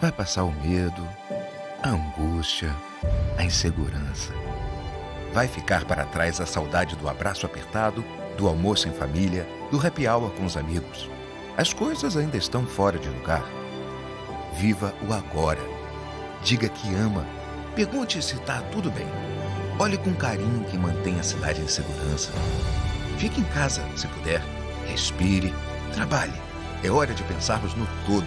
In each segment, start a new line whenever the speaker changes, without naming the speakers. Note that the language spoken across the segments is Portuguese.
Vai passar o medo, a angústia, a insegurança. Vai ficar para trás a saudade do abraço apertado, do almoço em família, do happy hour com os amigos. As coisas ainda estão fora de lugar. Viva o agora. Diga que ama. Pergunte se está tudo bem. Olhe com carinho que mantém a cidade em segurança. Fique em casa, se puder. Respire. Trabalhe. É hora de pensarmos no todo.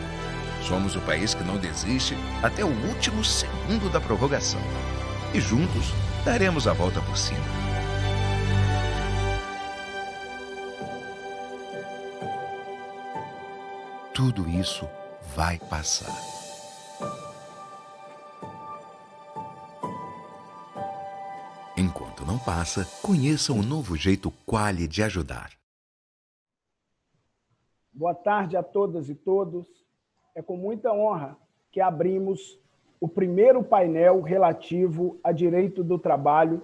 Somos o país que não desiste até o último segundo da prorrogação. E juntos daremos a volta por cima. Tudo isso vai passar. Enquanto não passa, conheça o novo jeito Quali de ajudar.
Boa tarde a todas e todos. É com muita honra que abrimos o primeiro painel relativo a direito do trabalho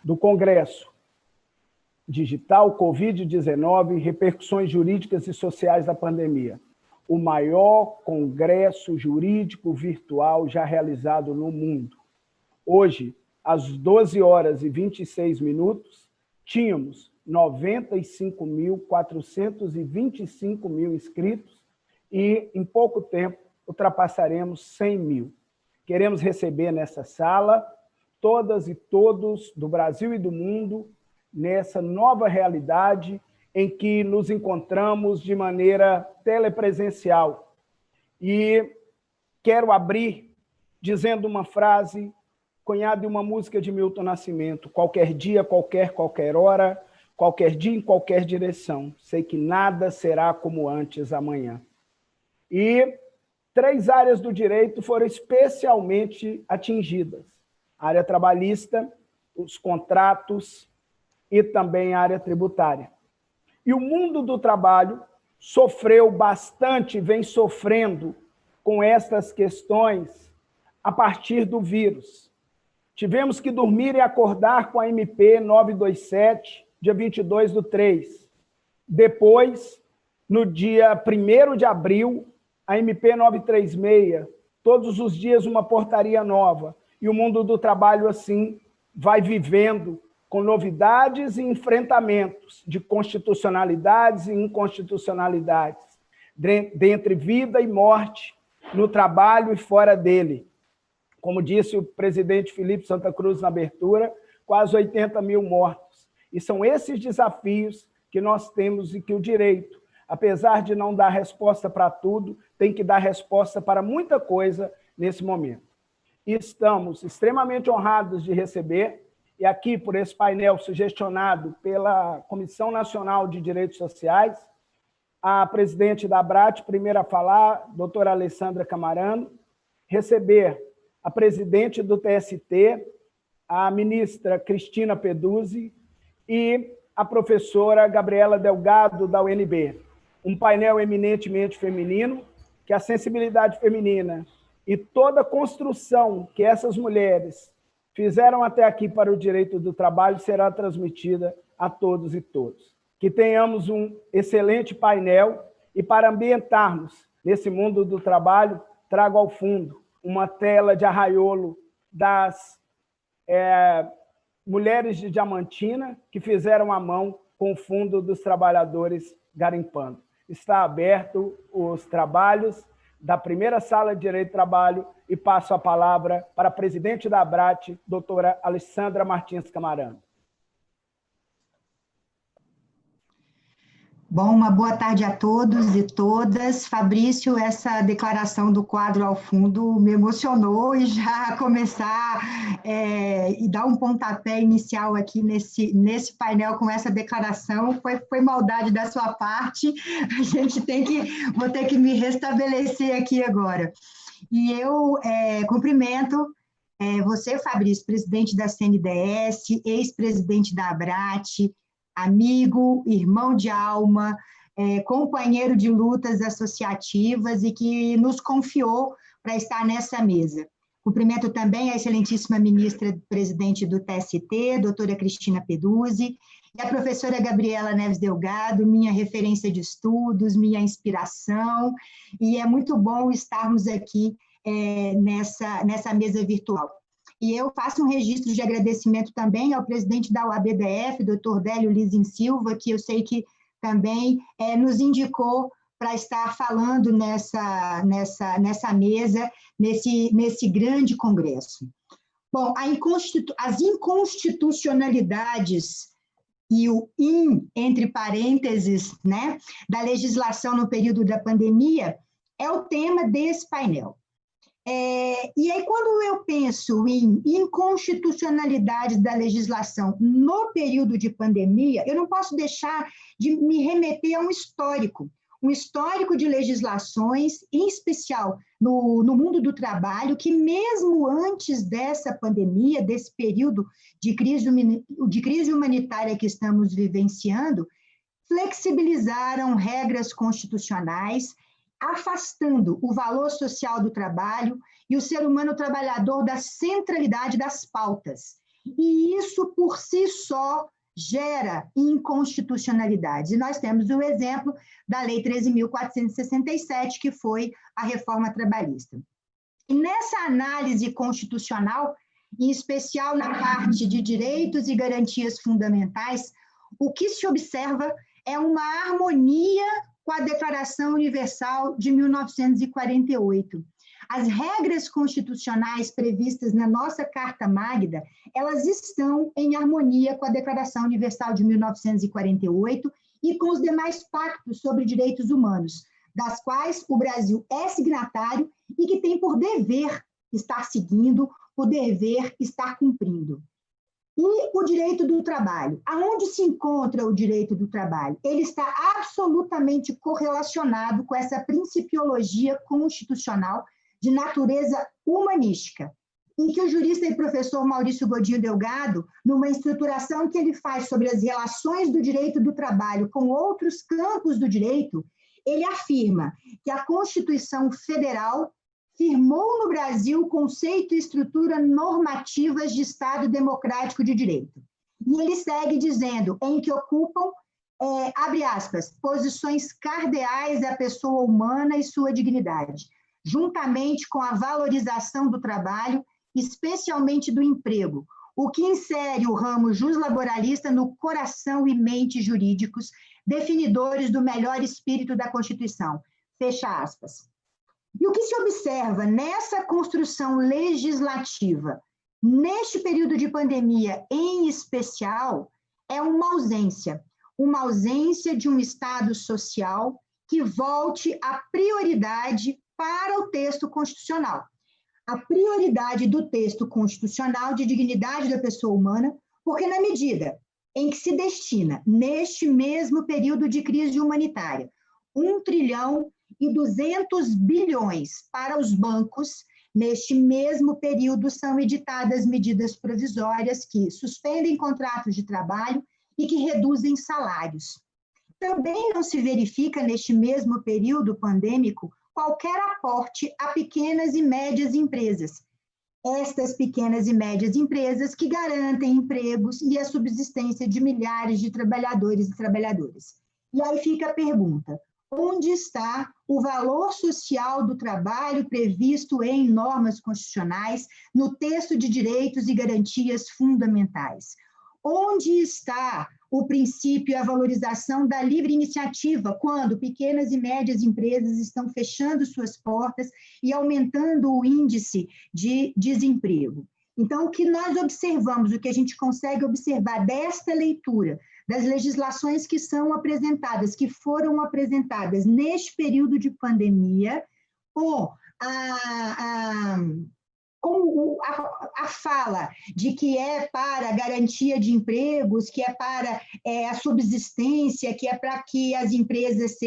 do Congresso Digital Covid-19, repercussões jurídicas e sociais da pandemia. O maior congresso jurídico virtual já realizado no mundo. Hoje, às 12 horas e 26 minutos, tínhamos 95.425 inscritos e, em pouco tempo, ultrapassaremos 100 mil. Queremos receber nessa sala todas e todos do Brasil e do mundo nessa nova realidade em que nos encontramos de maneira telepresencial. E quero abrir dizendo uma frase cunhada em uma música de Milton Nascimento: qualquer dia, qualquer hora, qualquer dia, em qualquer direção, sei que nada será como antes amanhã. E 3 áreas do direito foram especialmente atingidas: a área trabalhista, os contratos e também a área tributária. E o mundo do trabalho sofreu bastante, vem sofrendo com essas questões a partir do vírus. Tivemos que dormir e acordar com a MP 927, dia 22/3. Depois, no dia 1º de abril, a MP 936, todos os dias uma portaria nova. E o mundo do trabalho, assim, vai vivendo com novidades e enfrentamentos de constitucionalidades e inconstitucionalidades, dentre vida e morte, no trabalho e fora dele. Como disse o presidente Felipe Santa Cruz na abertura, quase 80 mil mortos. E são esses desafios que nós temos e que o direito, apesar de não dar resposta para tudo, tem que dar resposta para muita coisa nesse momento. E estamos extremamente honrados de receber, e aqui por esse painel sugestionado pela Comissão Nacional de Direitos Sociais, a presidente da ABRAT, primeira a falar, doutora Alessandra Camarano, receber a presidente do TST, a ministra Cristina Peduzzi e a professora Gabriela Delgado, da UNB. Um painel eminentemente feminino, que a sensibilidade feminina e toda a construção que essas mulheres fizeram até aqui para o direito do trabalho será transmitida a todos e todas. Que tenhamos um excelente painel e, para ambientarmos nesse mundo do trabalho, trago ao fundo uma tela de arraiolo das mulheres de Diamantina que fizeram à mão com o Fundo dos Trabalhadores Garimpando. Está aberto os trabalhos da primeira sala de Direito do Trabalho e passo a palavra para a presidente da ABRAT, doutora Alessandra Martins Camarano.
Bom, uma boa tarde a todos e todas. Fabrício, essa declaração do quadro ao fundo me emocionou e já começar e dar um pontapé inicial aqui nesse painel com essa declaração foi maldade da sua parte. Vou ter que me restabelecer aqui agora. E eu cumprimento você, Fabrício, presidente da CNDS, ex-presidente da ABRAT, amigo, irmão de alma, companheiro de lutas associativas e que nos confiou para estar nessa mesa. Cumprimento também a excelentíssima ministra presidente do TST, doutora Cristina Peduzzi, e a professora Gabriela Neves Delgado, minha referência de estudos, minha inspiração, e é muito bom estarmos aqui nessa mesa virtual. E eu faço um registro de agradecimento também ao presidente da UABDF, Dr. Délio Lizin Silva, que eu sei que também nos indicou para estar falando nessa mesa, nesse grande congresso. Bom, as inconstitucionalidades e o entre parênteses, né, da legislação no período da pandemia é o tema desse painel. E aí, quando eu penso em inconstitucionalidade da legislação no período de pandemia, eu não posso deixar de me remeter a um histórico de legislações, em especial no mundo do trabalho, que mesmo antes dessa pandemia, desse período de crise humanitária que estamos vivenciando, flexibilizaram regras constitucionais, afastando o valor social do trabalho e o ser humano trabalhador da centralidade das pautas. E isso, por si só, gera inconstitucionalidades. E nós temos o exemplo da Lei 13.467, que foi a reforma trabalhista. E nessa análise constitucional, em especial na parte de direitos e garantias fundamentais, o que se observa é uma harmonia com a Declaração Universal de 1948. As regras constitucionais previstas na nossa Carta Magna, elas estão em harmonia com a Declaração Universal de 1948 e com os demais pactos sobre direitos humanos, das quais o Brasil é signatário e que tem por dever estar seguindo, por dever estar cumprindo. E o direito do trabalho. Aonde se encontra o direito do trabalho? Ele está absolutamente correlacionado com essa principiologia constitucional de natureza humanística, em que o jurista e professor Maurício Godinho Delgado, numa estruturação que ele faz sobre as relações do direito do trabalho com outros campos do direito, ele afirma que a Constituição Federal firmou no Brasil o conceito e estrutura normativas de Estado democrático de direito. E ele segue dizendo, em que ocupam, abre aspas, posições cardeais da pessoa humana e sua dignidade, juntamente com a valorização do trabalho, especialmente do emprego, o que insere o ramo juslaboralista no coração e mente jurídicos, definidores do melhor espírito da Constituição. Fecha aspas. E o que se observa nessa construção legislativa, neste período de pandemia em especial, é uma ausência de um Estado social que volte a prioridade para o texto constitucional. A prioridade do texto constitucional de dignidade da pessoa humana, porque na medida em que se destina, neste mesmo período de crise humanitária, 1,2 trilhão para os bancos, neste mesmo período são editadas medidas provisórias que suspendem contratos de trabalho e que reduzem salários. Também não se verifica, neste mesmo período pandêmico, qualquer aporte a pequenas e médias empresas. Estas pequenas e médias empresas que garantem empregos e a subsistência de milhares de trabalhadores e trabalhadoras. E aí fica a pergunta, onde está o valor social do trabalho previsto em normas constitucionais, no texto de direitos e garantias fundamentais? Onde está o princípio e a valorização da livre iniciativa, quando pequenas e médias empresas estão fechando suas portas e aumentando o índice de desemprego? Então, o que nós observamos, o que a gente consegue observar desta leitura, das legislações que são apresentadas, que foram apresentadas neste período de pandemia, com a fala de que é para garantia de empregos, que é para a subsistência, que é para que as empresas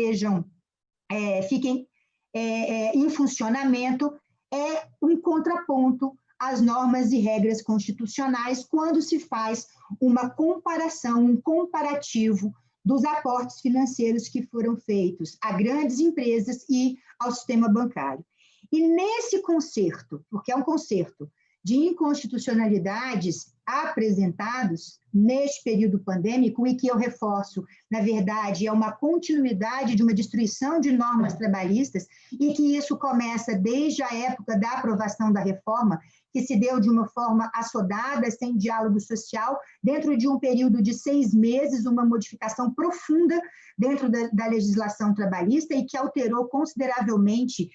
fiquem em funcionamento, é um contraponto às normas e regras constitucionais quando se faz uma comparação, um comparativo dos aportes financeiros que foram feitos a grandes empresas e ao sistema bancário. E nesse concerto, porque é um concerto de inconstitucionalidades apresentados neste período pandêmico e que eu reforço, na verdade, é uma continuidade de uma destruição de normas trabalhistas e que isso começa desde a época da aprovação da reforma, que se deu de uma forma assodada, sem diálogo social, dentro de um período de 6 meses, uma modificação profunda dentro da legislação trabalhista e que alterou consideravelmente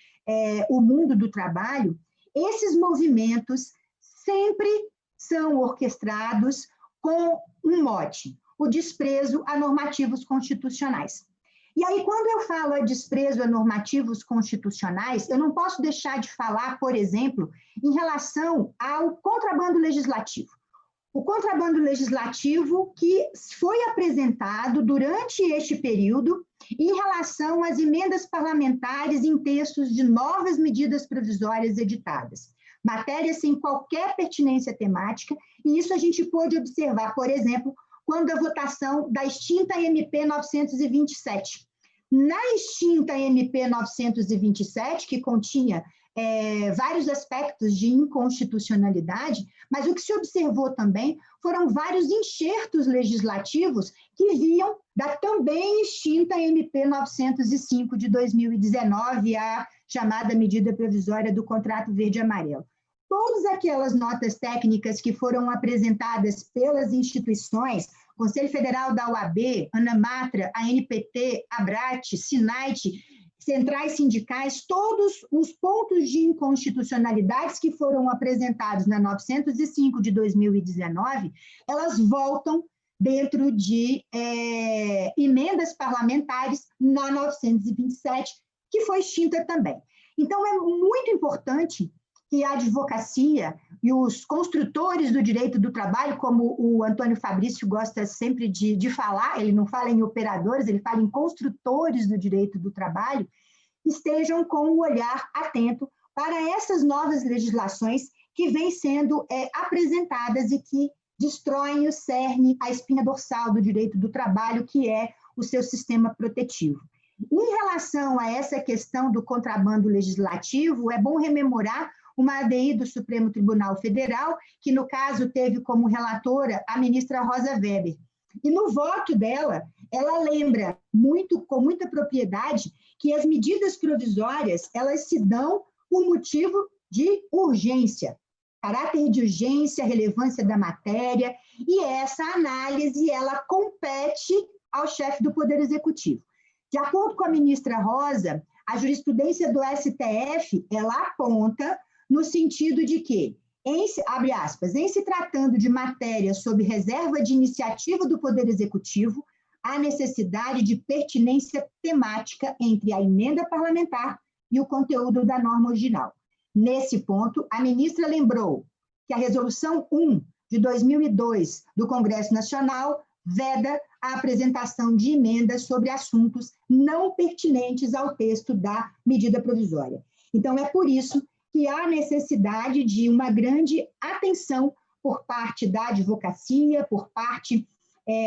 o mundo do trabalho. Esses movimentos sempre são orquestrados com um mote, o desprezo a normativos constitucionais. E aí, quando eu falo a desprezo a normativos constitucionais, eu não posso deixar de falar, por exemplo, em relação ao contrabando legislativo. O contrabando legislativo que foi apresentado durante este período em relação às emendas parlamentares em textos de novas medidas provisórias editadas. Matérias sem qualquer pertinência temática, e isso a gente pôde observar, por exemplo, quando a votação da extinta MP 927. Na extinta MP 927, que continha vários aspectos de inconstitucionalidade, mas o que se observou também foram vários enxertos legislativos que vinham da também extinta MP 905 de 2019, a chamada medida provisória do contrato verde-amarelo. Todas aquelas notas técnicas que foram apresentadas pelas instituições, Conselho Federal da UAB, ANAMATRA, ANPT, ABRAT, SINAIT, centrais sindicais, todos os pontos de inconstitucionalidades que foram apresentados na 905 de 2019, elas voltam dentro de emendas parlamentares na 927, que foi extinta também. Então, é muito importante que a advocacia e os construtores do direito do trabalho, como o Antônio Fabrício gosta sempre de falar, ele não fala em operadores, ele fala em construtores do direito do trabalho, estejam com o olhar atento para essas novas legislações que vêm sendo apresentadas e que destroem o cerne, a espinha dorsal do direito do trabalho, que é o seu sistema protetivo. Em relação a essa questão do contrabando legislativo, é bom rememorar uma ADI do Supremo Tribunal Federal, que, no caso, teve como relatora a ministra Rosa Weber. E no voto dela, ela lembra com muita propriedade que as medidas provisórias, elas se dão por motivo de urgência, caráter de urgência, relevância da matéria, e essa análise, ela compete ao chefe do Poder Executivo. De acordo com a ministra Rosa, a jurisprudência do STF, ela aponta no sentido de que, abre aspas, em se tratando de matéria sob reserva de iniciativa do Poder Executivo, há necessidade de pertinência temática entre a emenda parlamentar e o conteúdo da norma original. Nesse ponto, a ministra lembrou que a Resolução 1 de 2002 do Congresso Nacional veda a apresentação de emendas sobre assuntos não pertinentes ao texto da medida provisória. Então, é por isso que há necessidade de uma grande atenção por parte da advocacia, por parte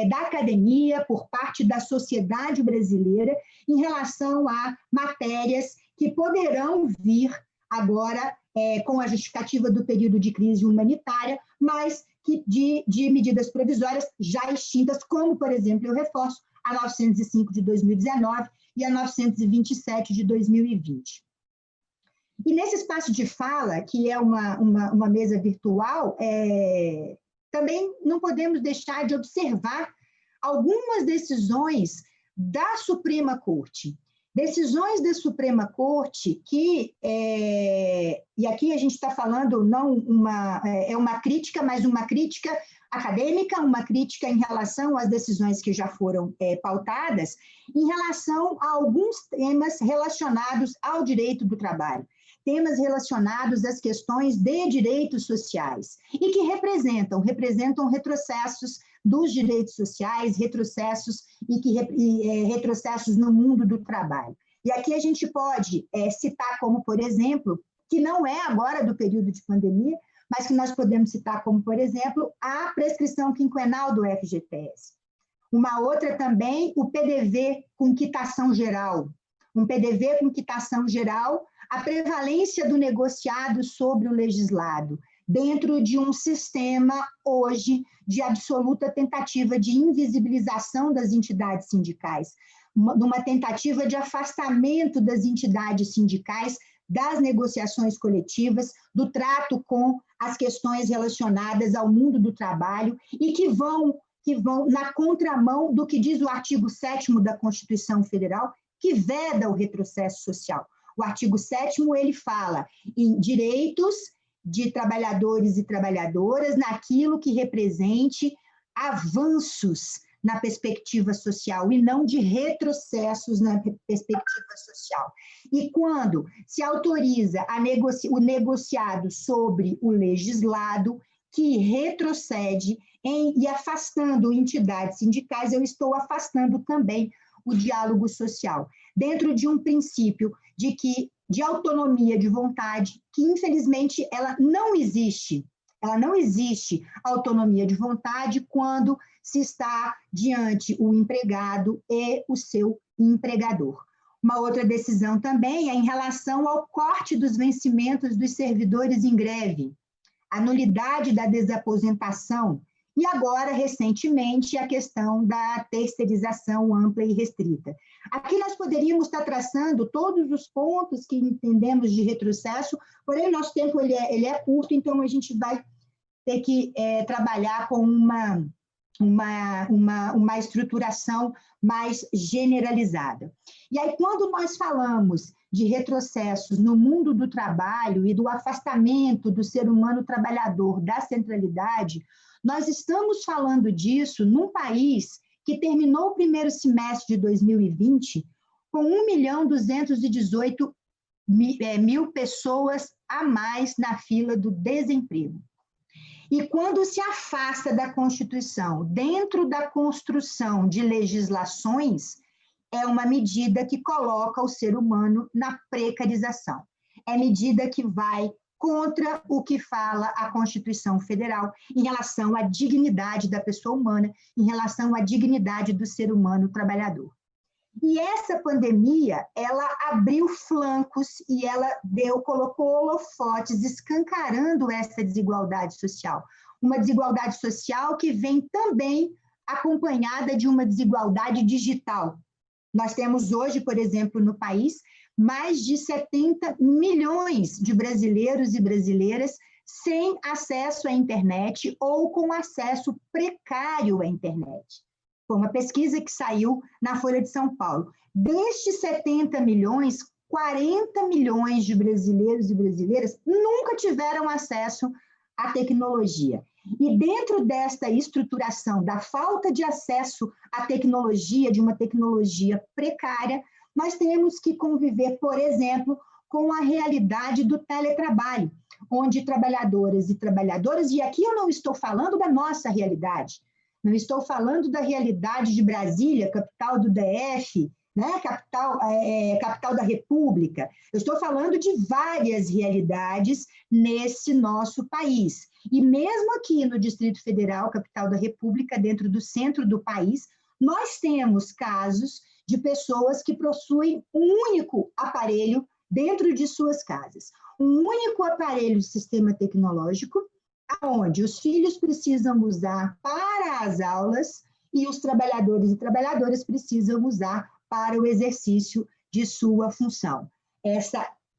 da academia, por parte da sociedade brasileira, em relação a matérias que poderão vir agora com a justificativa do período de crise humanitária, mas que de medidas provisórias já extintas, como, por exemplo, eu reforço, a 905 de 2019 e a 927 de 2020. E nesse espaço de fala, que é uma mesa virtual, também não podemos deixar de observar algumas decisões da Suprema Corte. Decisões da Suprema Corte que, e aqui a gente está falando não uma crítica, mas uma crítica acadêmica, uma crítica em relação às decisões que já foram pautadas, em relação a alguns temas relacionados ao direito do trabalho, temas relacionados às questões de direitos sociais, e que representam retrocessos dos direitos sociais, retrocessos no mundo do trabalho. E aqui a gente pode citar como, por exemplo, que não é agora do período de pandemia, mas que nós podemos citar como, por exemplo, a prescrição quinquenal do FGTS. Uma outra também, o PDV com quitação geral. Um PDV com quitação geral, a prevalência do negociado sobre o legislado. dentro de um sistema, hoje, de absoluta tentativa de invisibilização das entidades sindicais, numa tentativa de afastamento das entidades sindicais das negociações coletivas, do trato com as questões relacionadas ao mundo do trabalho e que vão na contramão do que diz o artigo 7º da Constituição Federal, que veda o retrocesso social. O artigo 7º, ele fala em direitos de trabalhadores e trabalhadoras naquilo que represente avanços na perspectiva social e não de retrocessos na perspectiva social. E quando se autoriza o negociado sobre o legislado, que retrocede e afastando entidades sindicais, eu estou afastando também o diálogo social, dentro de um princípio de autonomia de vontade, que infelizmente ela não existe. Ela não existe autonomia de vontade quando se está diante o empregado e o seu empregador. Uma outra decisão também é em relação ao corte dos vencimentos dos servidores em greve, a nulidade da desaposentação e agora, recentemente, a questão da terceirização ampla e restrita. Aqui nós poderíamos estar traçando todos os pontos que entendemos de retrocesso, porém o nosso tempo ele é curto, então a gente vai ter que trabalhar com uma estruturação mais generalizada. E aí, quando nós falamos de retrocessos no mundo do trabalho e do afastamento do ser humano trabalhador da centralidade, nós estamos falando disso num país que terminou o primeiro semestre de 2020 com 1.218.000 pessoas a mais na fila do desemprego. E quando se afasta da Constituição, dentro da construção de legislações, é uma medida que coloca o ser humano na precarização. É medida que vai contra o que fala a Constituição Federal em relação à dignidade da pessoa humana, em relação à dignidade do ser humano trabalhador. E essa pandemia, ela abriu flancos e ela colocou holofotes escancarando essa desigualdade social. Uma desigualdade social que vem também acompanhada de uma desigualdade digital. Nós temos hoje, por exemplo, no país, mais de 70 milhões de brasileiros e brasileiras sem acesso à internet ou com acesso precário à internet. Foi uma pesquisa que saiu na Folha de São Paulo. Destes 70 milhões, 40 milhões de brasileiros e brasileiras nunca tiveram acesso à tecnologia. E dentro desta estruturação da falta de acesso à tecnologia, de uma tecnologia precária, nós temos que conviver, por exemplo, com a realidade do teletrabalho, onde trabalhadoras e trabalhadores, e aqui eu não estou falando da nossa realidade, não estou falando da realidade de Brasília, capital do DF, né, capital da República, eu estou falando de várias realidades nesse nosso país. E mesmo aqui no Distrito Federal, capital da República, dentro do centro do país, nós temos casos de pessoas que possuem um único aparelho dentro de suas casas, um único aparelho de sistema tecnológico, onde os filhos precisam usar para as aulas e os trabalhadores e trabalhadoras precisam usar para o exercício de sua função.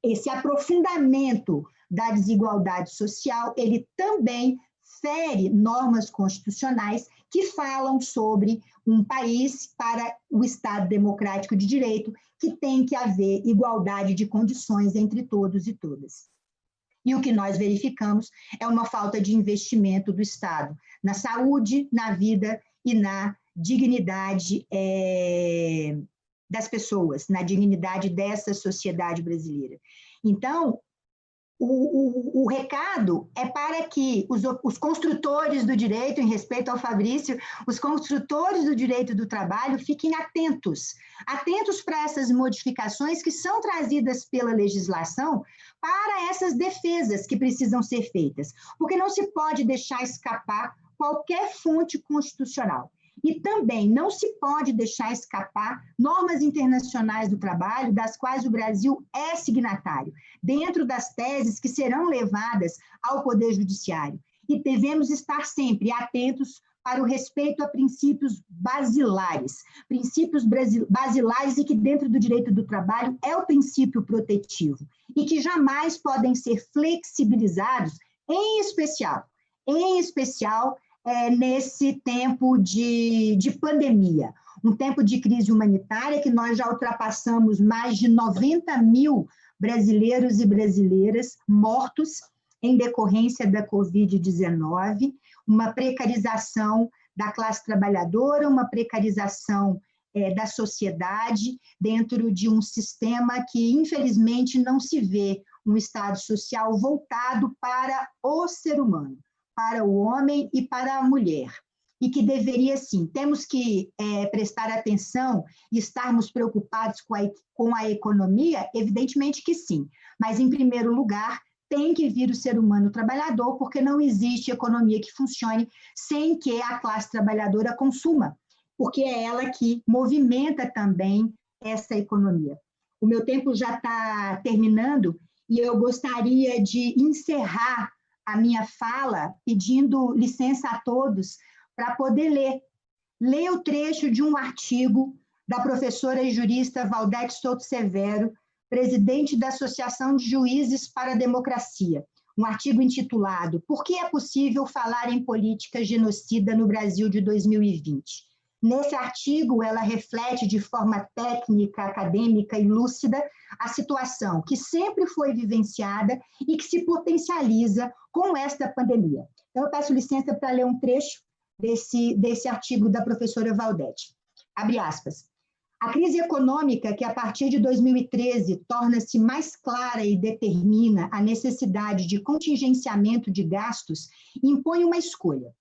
Esse aprofundamento da desigualdade social, ele também fere normas constitucionais que falam sobre um país para o Estado democrático de direito, que tem que haver igualdade de condições entre todos e todas. E o que nós verificamos é uma falta de investimento do Estado na saúde, na vida e na dignidade das pessoas, na dignidade dessa sociedade brasileira. Então, o recado é para que os construtores do direito, em respeito ao Fabrício, os construtores do direito do trabalho fiquem atentos para essas modificações que são trazidas pela legislação para essas defesas que precisam ser feitas, porque não se pode deixar escapar qualquer fonte constitucional. E também não se pode deixar escapar normas internacionais do trabalho, das quais o Brasil é signatário, dentro das teses que serão levadas ao Poder Judiciário. E devemos estar sempre atentos para o respeito a princípios basilares e que dentro do direito do trabalho é o princípio protetivo e que jamais podem ser flexibilizados, em especial nesse tempo de pandemia, um tempo de crise humanitária que nós já ultrapassamos mais de 90 mil brasileiros e brasileiras mortos em decorrência da Covid-19, uma precarização da classe trabalhadora, uma precarização da sociedade dentro de um sistema que, infelizmente, não se vê um Estado social voltado para o ser humano, para o homem e para a mulher. E que deveria, sim, temos que prestar atenção e estarmos preocupados com a economia? Evidentemente que sim, mas, em primeiro lugar, tem que vir o ser humano trabalhador, porque não existe economia que funcione sem que a classe trabalhadora consuma, porque é ela que movimenta também essa economia. O meu tempo já está terminando e eu gostaria de encerrar a minha fala pedindo licença a todos para poder ler o trecho de um artigo da professora e jurista Valdete Souto Severo, presidente da Associação de Juízes para a Democracia, um artigo intitulado "Por que é possível falar em política genocida no Brasil de 2020?". Nesse artigo, ela reflete de forma técnica, acadêmica e lúcida a situação que sempre foi vivenciada e que se potencializa com esta pandemia. Então, eu peço licença para ler um trecho desse artigo da professora Valdete. Abre aspas. A crise econômica, que a partir de 2013 torna-se mais clara e determina a necessidade de contingenciamento de gastos, impõe uma escolha: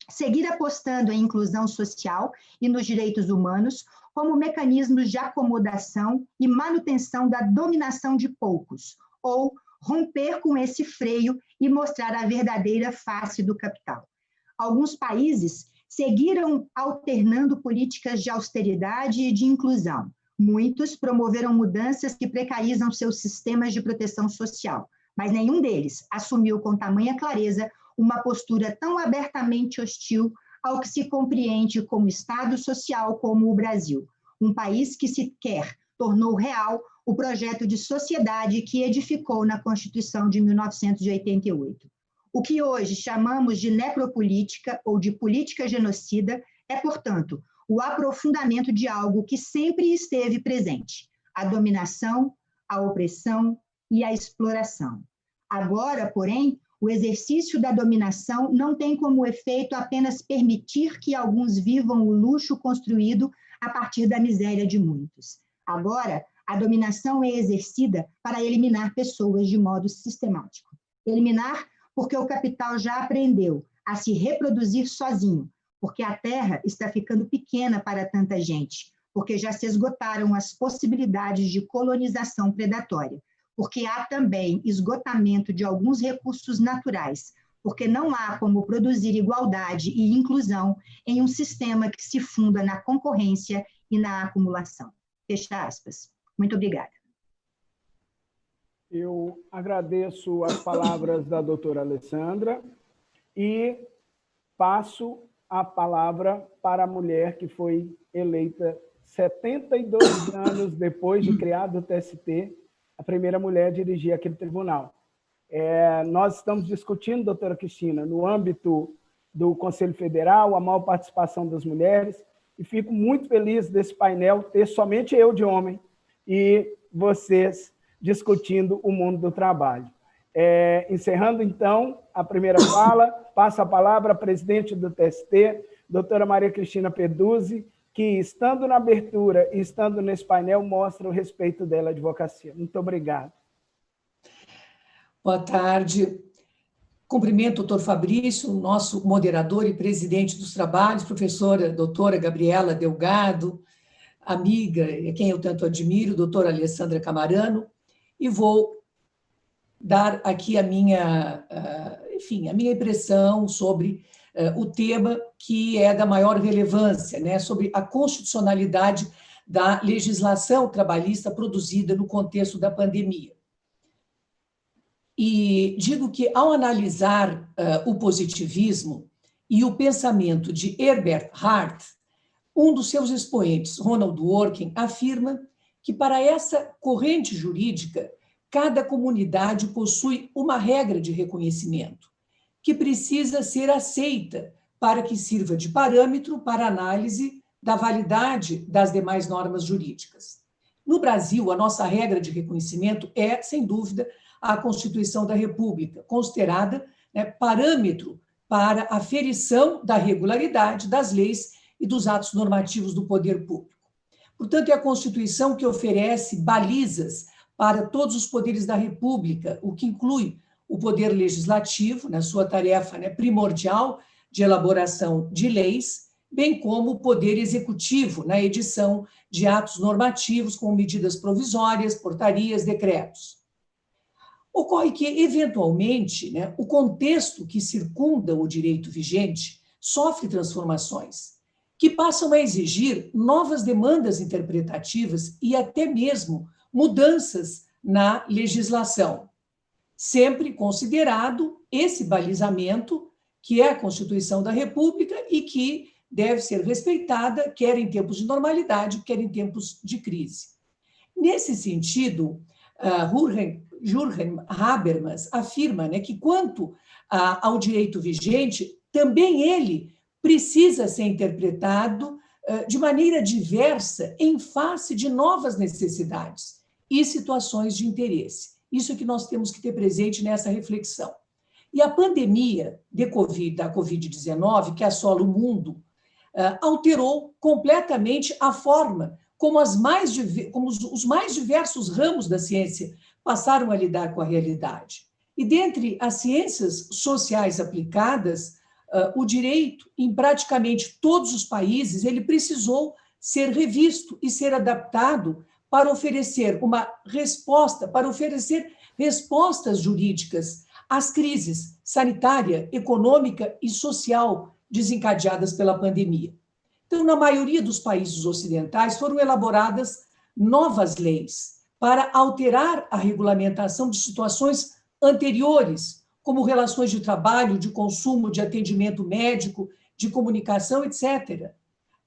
seguir apostando em inclusão social e nos direitos humanos como mecanismos de acomodação e manutenção da dominação de poucos, ou romper com esse freio e mostrar a verdadeira face do capital. Alguns países seguiram alternando políticas de austeridade e de inclusão. Muitos promoveram mudanças que precarizam seus sistemas de proteção social, mas nenhum deles assumiu com tamanha clareza uma postura tão abertamente hostil ao que se compreende como Estado social como o Brasil, um país que sequer tornou real o projeto de sociedade que edificou na Constituição de 1988. O que hoje chamamos de necropolítica ou de política genocida é, portanto, o aprofundamento de algo que sempre esteve presente: a dominação, a opressão e a exploração. Agora, porém, o exercício da dominação não tem como efeito apenas permitir que alguns vivam o luxo construído a partir da miséria de muitos. Agora, a dominação é exercida para eliminar pessoas de modo sistemático. Eliminar porque o capital já aprendeu a se reproduzir sozinho, porque a terra está ficando pequena para tanta gente, porque já se esgotaram as possibilidades de colonização predatória, porque há também esgotamento de alguns recursos naturais, porque não há como produzir igualdade e inclusão em um sistema que se funda na concorrência e na acumulação. Fecha aspas. Muito obrigada.
Eu agradeço as palavras da doutora Alessandra e passo a palavra para a mulher que foi eleita 72 anos depois de criado o TST, a primeira mulher a dirigir aquele tribunal. Nós estamos discutindo, doutora Cristina, no âmbito do Conselho Federal, a maior participação das mulheres, e fico muito feliz desse painel ter somente eu de homem e vocês discutindo o mundo do trabalho. Encerrando, então, a primeira fala, passo a palavra à presidente do TST, doutora Maria Cristina Peduzzi, que, estando na abertura e estando nesse painel, mostra o respeito dela à advocacia. Muito obrigado.
Boa tarde. Cumprimento o doutor Fabrício, nosso moderador e presidente dos trabalhos, professora doutora Gabriela Delgado, amiga, quem eu tanto admiro, doutora Alessandra Camarano, e vou dar aqui a minha impressão sobre o tema que é da maior relevância, né, sobre a constitucionalidade da legislação trabalhista produzida no contexto da pandemia. E digo que, ao analisar o positivismo e o pensamento de Herbert Hart, um dos seus expoentes, Ronald Dworkin, afirma que, para essa corrente jurídica, cada comunidade possui uma regra de reconhecimento, que precisa ser aceita para que sirva de parâmetro para análise da validade das demais normas jurídicas. No Brasil, a nossa regra de reconhecimento é, sem dúvida, a Constituição da República, considerada, né, parâmetro para a aferição da regularidade das leis e dos atos normativos do poder público. Portanto, é a Constituição que oferece balizas para todos os poderes da República, o que inclui o poder legislativo, na sua tarefa, né, primordial de elaboração de leis, bem como o poder executivo, na edição de atos normativos, como medidas provisórias, portarias, decretos. Ocorre que, eventualmente, né, o contexto que circunda o direito vigente sofre transformações, que passam a exigir novas demandas interpretativas e até mesmo mudanças na legislação, sempre considerado esse balizamento, que é a Constituição da República e que deve ser respeitada, quer em tempos de normalidade, quer em tempos de crise. Nesse sentido, Jürgen Habermas afirma, né, que, quanto ao direito vigente, também ele precisa ser interpretado de maneira diversa em face de novas necessidades e situações de interesse. Isso é que nós temos que ter presente nessa reflexão. E a pandemia da Covid-19, que assola o mundo, alterou completamente a forma como os mais diversos ramos da ciência passaram a lidar com a realidade. E dentre as ciências sociais aplicadas, o direito, em praticamente todos os países, ele precisou ser revisto e ser adaptado para oferecer respostas jurídicas às crises sanitária, econômica e social desencadeadas pela pandemia. Então, na maioria dos países ocidentais, foram elaboradas novas leis para alterar a regulamentação de situações anteriores, como relações de trabalho, de consumo, de atendimento médico, de comunicação, etc.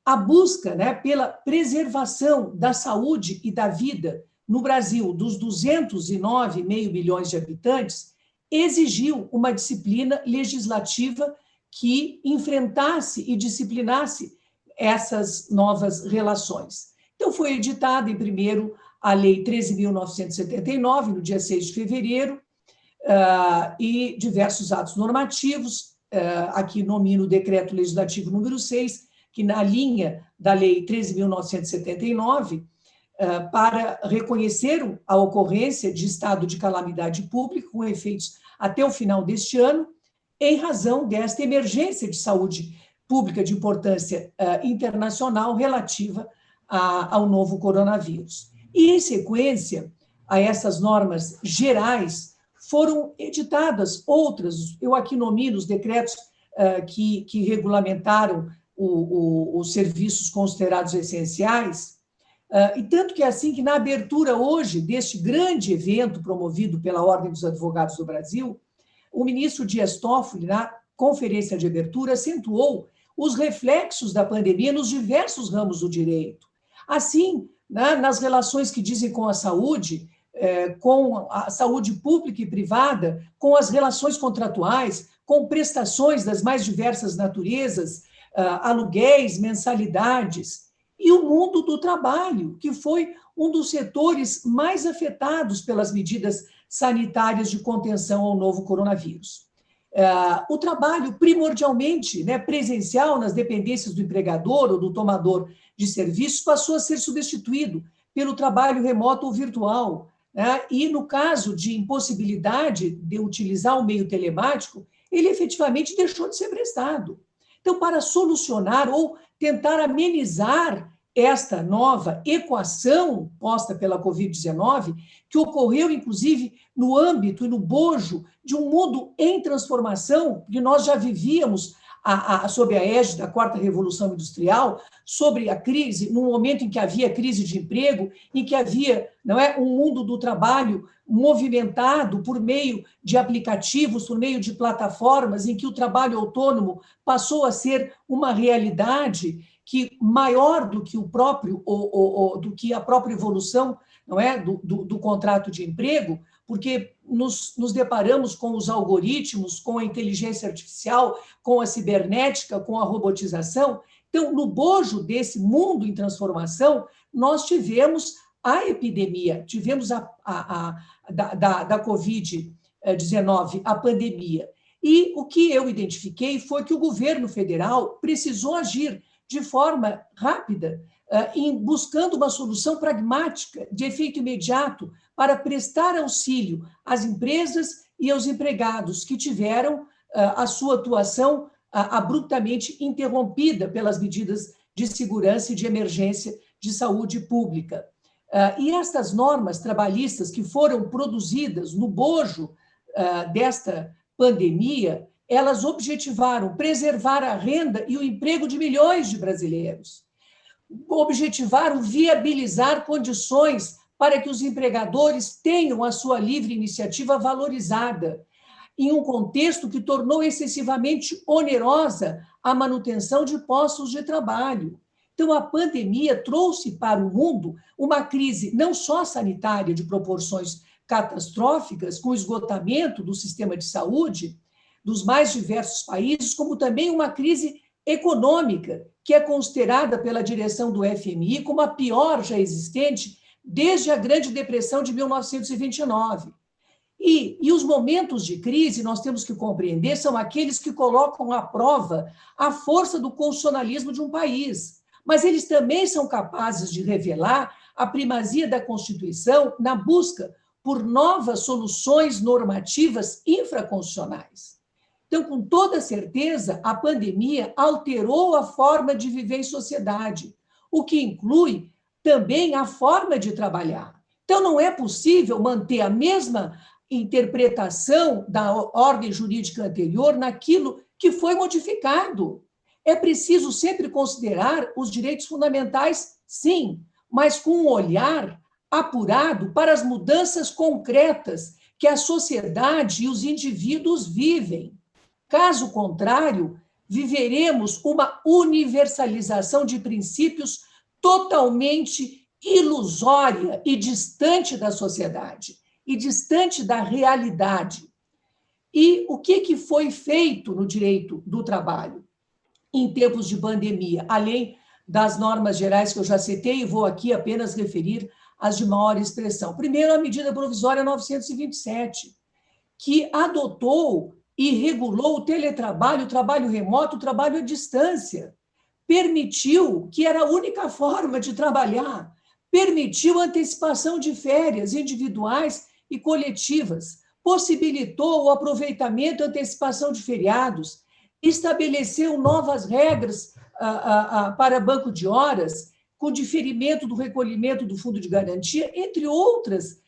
A busca, né, pela preservação da saúde e da vida no Brasil, dos 209,5 milhões de habitantes, exigiu uma disciplina legislativa que enfrentasse e disciplinasse essas novas relações. Então, foi editada, em primeiro, a Lei 13.979, no dia 6 de fevereiro, e diversos atos normativos, aqui nomino o Decreto Legislativo número 6, que, na linha da Lei 13.979, para reconhecer a ocorrência de estado de calamidade pública, com efeitos até o final deste ano, em razão desta emergência de saúde pública de importância internacional relativa ao novo coronavírus. E, em sequência a essas normas gerais, foram editadas outras, eu aqui nomino os decretos que regulamentaram os serviços considerados essenciais, e tanto que é assim que, na abertura hoje deste grande evento promovido pela Ordem dos Advogados do Brasil, o ministro Dias Toffoli, na conferência de abertura, acentuou os reflexos da pandemia nos diversos ramos do direito. Assim, né, nas relações que dizem com a saúde pública e privada, com as relações contratuais, com prestações das mais diversas naturezas, aluguéis, mensalidades, e o mundo do trabalho, que foi um dos setores mais afetados pelas medidas sanitárias de contenção ao novo coronavírus. O trabalho, primordialmente, né, presencial nas dependências do empregador ou do tomador de serviços, passou a ser substituído pelo trabalho remoto ou virtual, né, e, no caso de impossibilidade de utilizar o meio telemático, ele efetivamente deixou de ser prestado. Então, para solucionar ou tentar amenizar esta nova equação posta pela Covid-19, que ocorreu, inclusive, no âmbito e no bojo de um mundo em transformação, que nós já vivíamos sob a égide da quarta revolução industrial, sobre a crise, num momento em que havia crise de emprego, em que havia, não é, um mundo do trabalho movimentado por meio de aplicativos, por meio de plataformas, em que o trabalho autônomo passou a ser uma realidade que maior do que o próprio, do que a própria evolução, não é, do contrato de emprego, porque nos deparamos com os algoritmos, com a inteligência artificial, com a cibernética, com a robotização. Então, no bojo desse mundo em transformação, nós tivemos a epidemia, tivemos da Covid-19, a pandemia. E o que eu identifiquei foi que o governo federal precisou agir de forma rápida, buscando uma solução pragmática, de efeito imediato, para prestar auxílio às empresas e aos empregados que tiveram a sua atuação abruptamente interrompida pelas medidas de segurança e de emergência de saúde pública. E estas normas trabalhistas que foram produzidas no bojo desta pandemia, elas objetivaram preservar a renda e o emprego de milhões de brasileiros, objetivaram viabilizar condições para que os empregadores tenham a sua livre iniciativa valorizada, em um contexto que tornou excessivamente onerosa a manutenção de postos de trabalho. Então, a pandemia trouxe para o mundo uma crise não só sanitária de proporções catastróficas, com o esgotamento do sistema de saúde dos mais diversos países, como também uma crise econômica, que é considerada pela direção do FMI como a pior já existente desde a Grande Depressão de 1929. E os momentos de crise, nós temos que compreender, são aqueles que colocam à prova a força do constitucionalismo de um país. Mas eles também são capazes de revelar a primazia da Constituição na busca por novas soluções normativas infraconstitucionais. Então, com toda certeza, a pandemia alterou a forma de viver em sociedade, o que inclui também a forma de trabalhar. Então, não é possível manter a mesma interpretação da ordem jurídica anterior naquilo que foi modificado. É preciso sempre considerar os direitos fundamentais, sim, mas com um olhar apurado para as mudanças concretas que a sociedade e os indivíduos vivem. Caso contrário, viveremos uma universalização de princípios totalmente ilusória e distante da sociedade, e distante da realidade. E o que foi feito no direito do trabalho em tempos de pandemia, além das normas gerais que eu já citei, e vou aqui apenas referir as de maior expressão. Primeiro, a medida provisória 927, que adotou e regulou o teletrabalho, o trabalho remoto, o trabalho à distância, permitiu, que era a única forma de trabalhar, permitiu antecipação de férias individuais e coletivas, possibilitou o aproveitamento e antecipação de feriados, estabeleceu novas regras para banco de horas, com diferimento do recolhimento do fundo de garantia, entre outras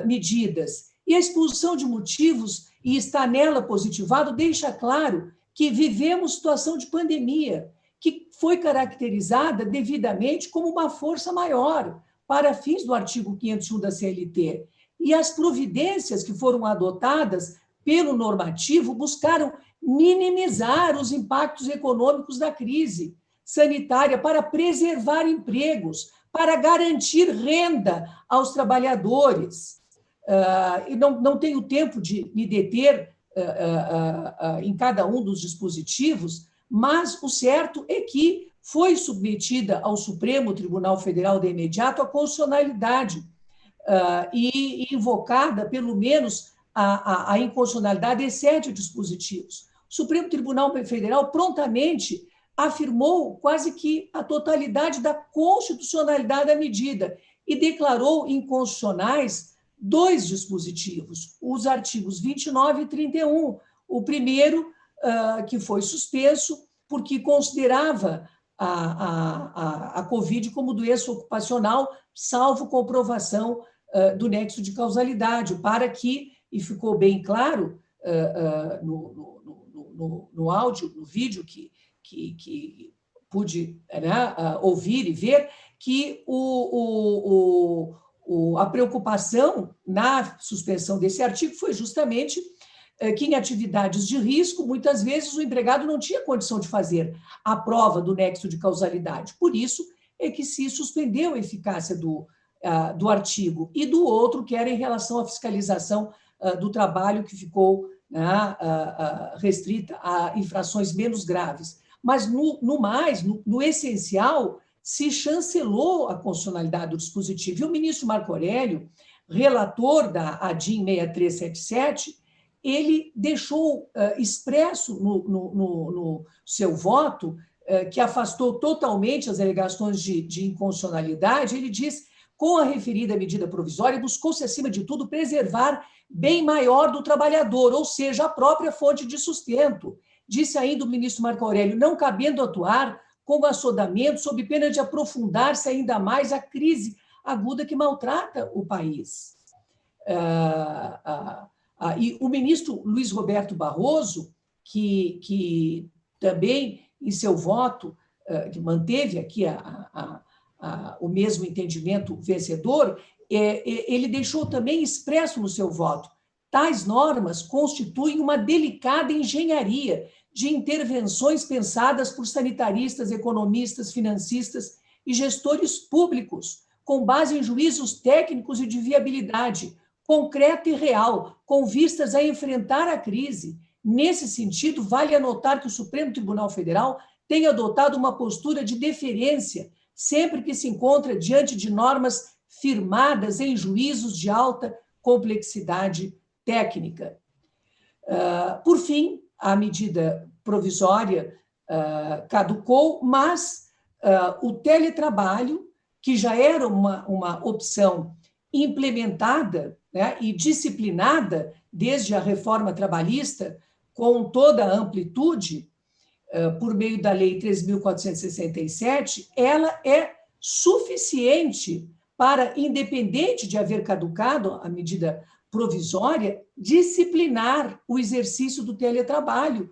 medidas. E a exposição de motivos, e está nela positivado, deixa claro que vivemos situação de pandemia, que foi caracterizada devidamente como uma força maior, para fins do artigo 501 da CLT. E as providências que foram adotadas pelo normativo buscaram minimizar os impactos econômicos da crise sanitária para preservar empregos, para garantir renda aos trabalhadores. E não tenho tempo de me deter em cada um dos dispositivos, mas o certo é que foi submetida ao Supremo Tribunal Federal de imediato a constitucionalidade e invocada, pelo menos, a inconstitucionalidade de 7 dispositivos. O Supremo Tribunal Federal prontamente afirmou quase que a totalidade da constitucionalidade da medida e declarou inconstitucionais 2 dispositivos, os artigos 29 e 31. O primeiro, que foi suspenso, porque considerava a Covid como doença ocupacional, salvo comprovação do nexo de causalidade, para que, e ficou bem claro no áudio, no vídeo que pude, né, ouvir e ver, que a preocupação na suspensão desse artigo foi justamente que em atividades de risco, muitas vezes o empregado não tinha condição de fazer a prova do nexo de causalidade. Por isso é que se suspendeu a eficácia do artigo, e do outro, que era em relação à fiscalização do trabalho, que ficou, né, restrita a infrações menos graves. Mas, no essencial, se chancelou a constitucionalidade do dispositivo. E o ministro Marco Aurélio, relator da ADIM 6377, ele deixou expresso no seu voto, que afastou totalmente as alegações de inconstitucionalidade. Ele diz: com a referida medida provisória, buscou-se, acima de tudo, preservar bem maior do trabalhador, ou seja, a própria fonte de sustento. Disse ainda o ministro Marco Aurélio: não cabendo atuar com assodamento, sob pena de aprofundar-se ainda mais a crise aguda que maltrata o país. E o ministro Luiz Roberto Barroso, que também, em seu voto, que manteve aqui o mesmo entendimento vencedor, ele deixou também expresso no seu voto: tais normas constituem uma delicada engenharia de intervenções pensadas por sanitaristas, economistas, financistas e gestores públicos, com base em juízos técnicos e de viabilidade concreta e real, com vistas a enfrentar a crise. Nesse sentido, vale anotar que o Supremo Tribunal Federal tem adotado uma postura de deferência sempre que se encontra diante de normas firmadas em juízos de alta complexidade técnica. Por fim, a medida provisória caducou, mas o teletrabalho, que já era uma opção implementada, né, e disciplinada desde a reforma trabalhista, com toda a amplitude, por meio da Lei 3.467, ela é suficiente para, independente de haver caducado a medida provisória, disciplinar o exercício do teletrabalho,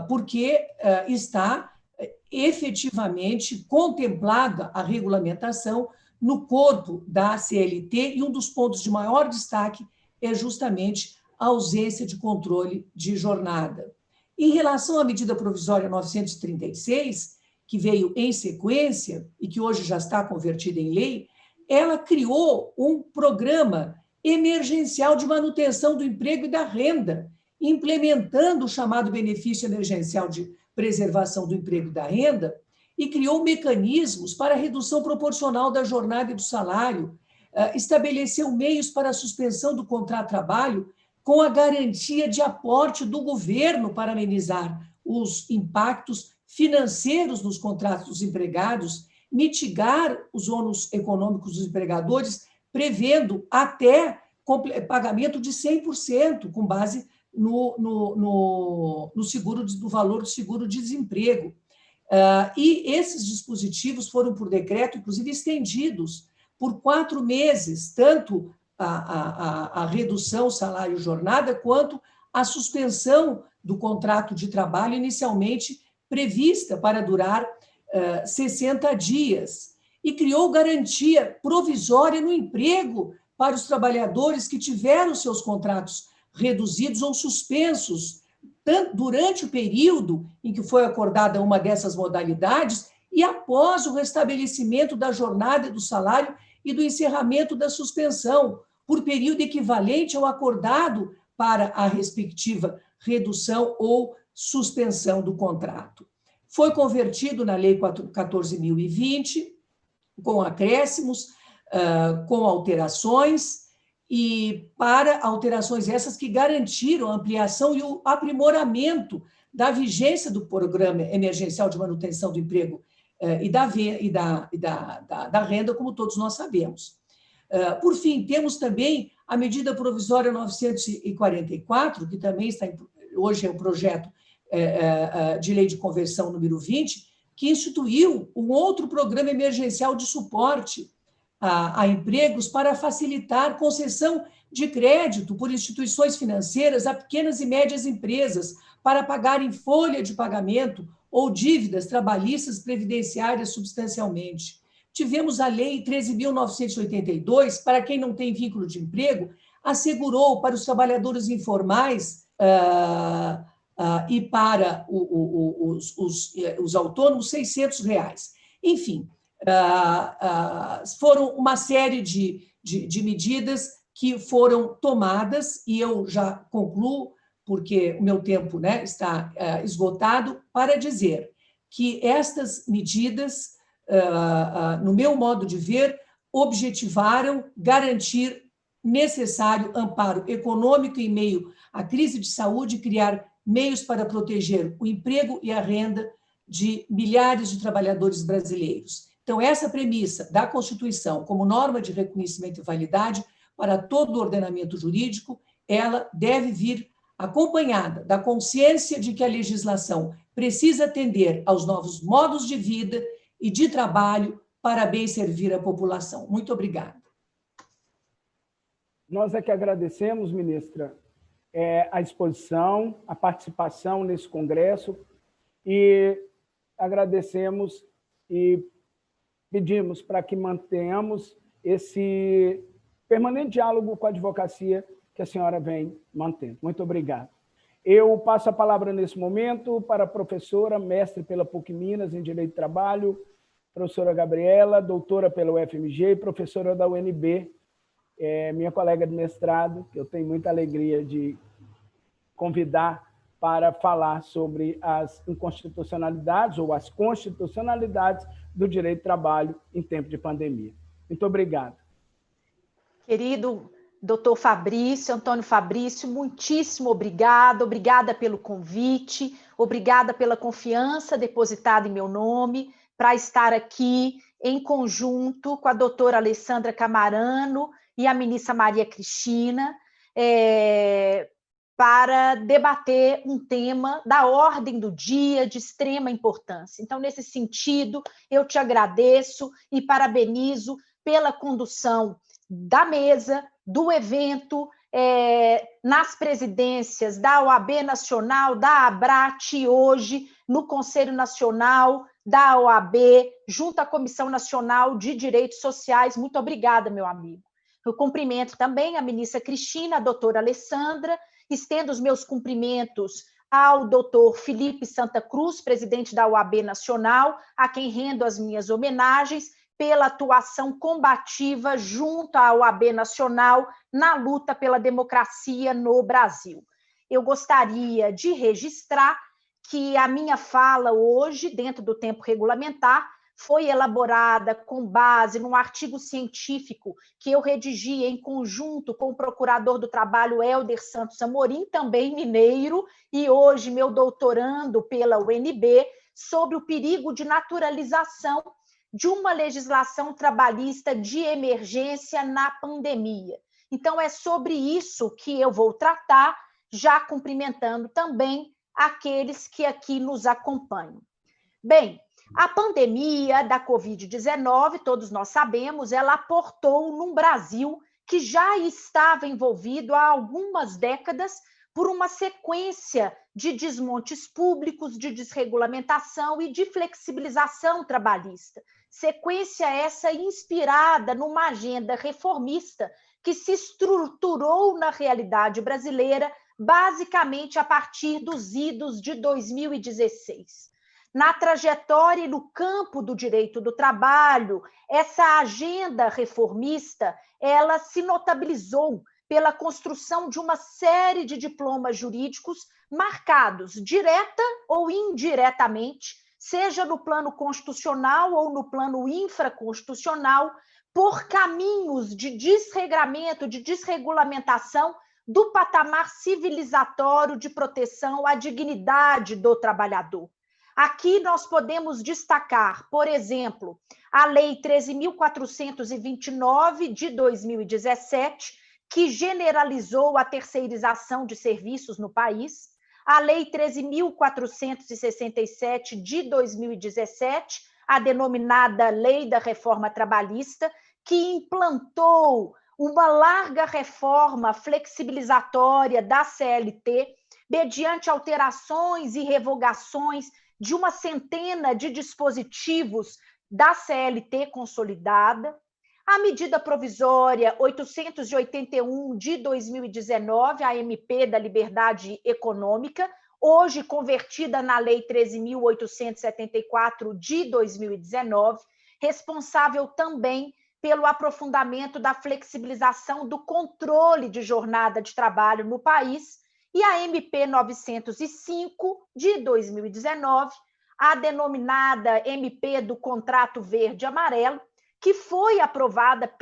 porque está efetivamente contemplada a regulamentação no corpo da CLT, e um dos pontos de maior destaque é justamente a ausência de controle de jornada. Em relação à medida provisória 936, que veio em sequência e que hoje já está convertida em lei, ela criou um programa emergencial de manutenção do emprego e da renda, implementando o chamado benefício emergencial de preservação do emprego e da renda, e criou mecanismos para a redução proporcional da jornada e do salário, estabeleceu meios para a suspensão do contrato de trabalho com a garantia de aporte do governo para amenizar os impactos financeiros nos contratos dos empregados, mitigar os ônus econômicos dos empregadores, prevendo até pagamento de 100%, com base no seguro, no valor do seguro-desemprego. E esses dispositivos foram, por decreto, inclusive, estendidos por 4 meses, tanto a redução salário-jornada, quanto a suspensão do contrato de trabalho, inicialmente prevista para durar 60 dias, e criou garantia provisória no emprego para os trabalhadores que tiveram seus contratos reduzidos ou suspensos durante o período em que foi acordada uma dessas modalidades e após o restabelecimento da jornada e do salário e do encerramento da suspensão, por período equivalente ao acordado para a respectiva redução ou suspensão do contrato. Foi convertido na Lei 14.020, com acréscimos, com alterações, e para alterações essas que garantiram a ampliação e o aprimoramento da vigência do Programa Emergencial de Manutenção do Emprego e da renda, como todos nós sabemos. Por fim, temos também a medida provisória 944, que também está hoje é o projeto de lei de conversão número 20, que instituiu um outro programa emergencial de suporte a empregos para facilitar concessão de crédito por instituições financeiras a pequenas e médias empresas para pagarem folha de pagamento ou dívidas trabalhistas previdenciárias substancialmente. Tivemos a Lei 13.982, para quem não tem vínculo de emprego, assegurou para os trabalhadores informais e para os autônomos R$600. Enfim, foram uma série de medidas que foram tomadas, e eu já concluo, porque o meu tempo, né, está esgotado, para dizer que estas medidas, no meu modo de ver, objetivaram garantir necessário amparo econômico em meio à crise de saúde, criar meios para proteger o emprego e a renda de milhares de trabalhadores brasileiros. Então, essa premissa da Constituição como norma de reconhecimento e validade para todo o ordenamento jurídico, ela deve vir acompanhada da consciência de que a legislação precisa atender aos novos modos de vida e de trabalho para bem servir a população. Muito obrigada.
Nós é que agradecemos, ministra, a exposição, a participação nesse congresso, e agradecemos e pedimos para que mantenhamos esse permanente diálogo com a advocacia que a senhora vem mantendo. Muito obrigado. Eu passo a palavra nesse momento para a professora, mestre pela PUC Minas em Direito do Trabalho, professora Gabriela, doutora pela UFMG e professora da UNB, minha colega de mestrado, que eu tenho muita alegria de convidar para falar sobre as inconstitucionalidades ou as constitucionalidades do direito do trabalho em tempo de pandemia. Muito obrigado.
Querido doutor Fabrício, Antônio Fabrício, muitíssimo obrigada, obrigada pelo convite, obrigada pela confiança depositada em meu nome para estar aqui em conjunto com a doutora Alessandra Camarano e a ministra Maria Cristina, para debater um tema da ordem do dia, de extrema importância. Então, nesse sentido, eu te agradeço e parabenizo pela condução da mesa, do evento, nas presidências da OAB Nacional, da ABRAT, e hoje no Conselho Nacional da OAB, junto à Comissão Nacional de Direitos Sociais. Muito obrigada, meu amigo. Eu cumprimento também a ministra Cristina, a doutora Alessandra, estendo os meus cumprimentos ao doutor Felipe Santa Cruz, presidente da OAB Nacional, a quem rendo as minhas homenagens pela atuação combativa junto à OAB Nacional na luta pela democracia no Brasil. Eu gostaria de registrar que a minha fala hoje, dentro do tempo regulamentar, foi elaborada com base num artigo científico que eu redigi em conjunto com o procurador do trabalho Helder Santos Amorim, também mineiro, e hoje meu doutorando pela UNB, sobre o perigo de naturalização de uma legislação trabalhista de emergência na pandemia. Então, é sobre isso que eu vou tratar, já cumprimentando também aqueles que aqui nos acompanham. Bem, a pandemia da Covid-19, todos nós sabemos, ela aportou num Brasil que já estava envolvido há algumas décadas por uma sequência de desmontes públicos, de desregulamentação e de flexibilização trabalhista. Sequência essa inspirada numa agenda reformista que se estruturou na realidade brasileira, basicamente a partir dos idos de 2016. Na trajetória e no campo do direito do trabalho, essa agenda reformista, ela se notabilizou pela construção de uma série de diplomas jurídicos marcados, direta ou indiretamente, seja no plano constitucional ou no plano infraconstitucional, por caminhos de desregramento, de desregulamentação do patamar civilizatório de proteção à dignidade do trabalhador. Aqui nós podemos destacar, por exemplo, a Lei 13.429 de 2017, que generalizou a terceirização de serviços no país, a Lei 13.467 de 2017, a denominada Lei da Reforma Trabalhista, que implantou uma larga reforma flexibilizatória da CLT, mediante alterações e revogações de uma centena de dispositivos da CLT consolidada, a medida provisória 881 de 2019, a MP da Liberdade Econômica, hoje convertida na Lei 13.874 de 2019, responsável também pelo aprofundamento da flexibilização do controle de jornada de trabalho no país, e a MP 905 de 2019, a denominada MP do Contrato Verde e Amarelo, que foi aprovada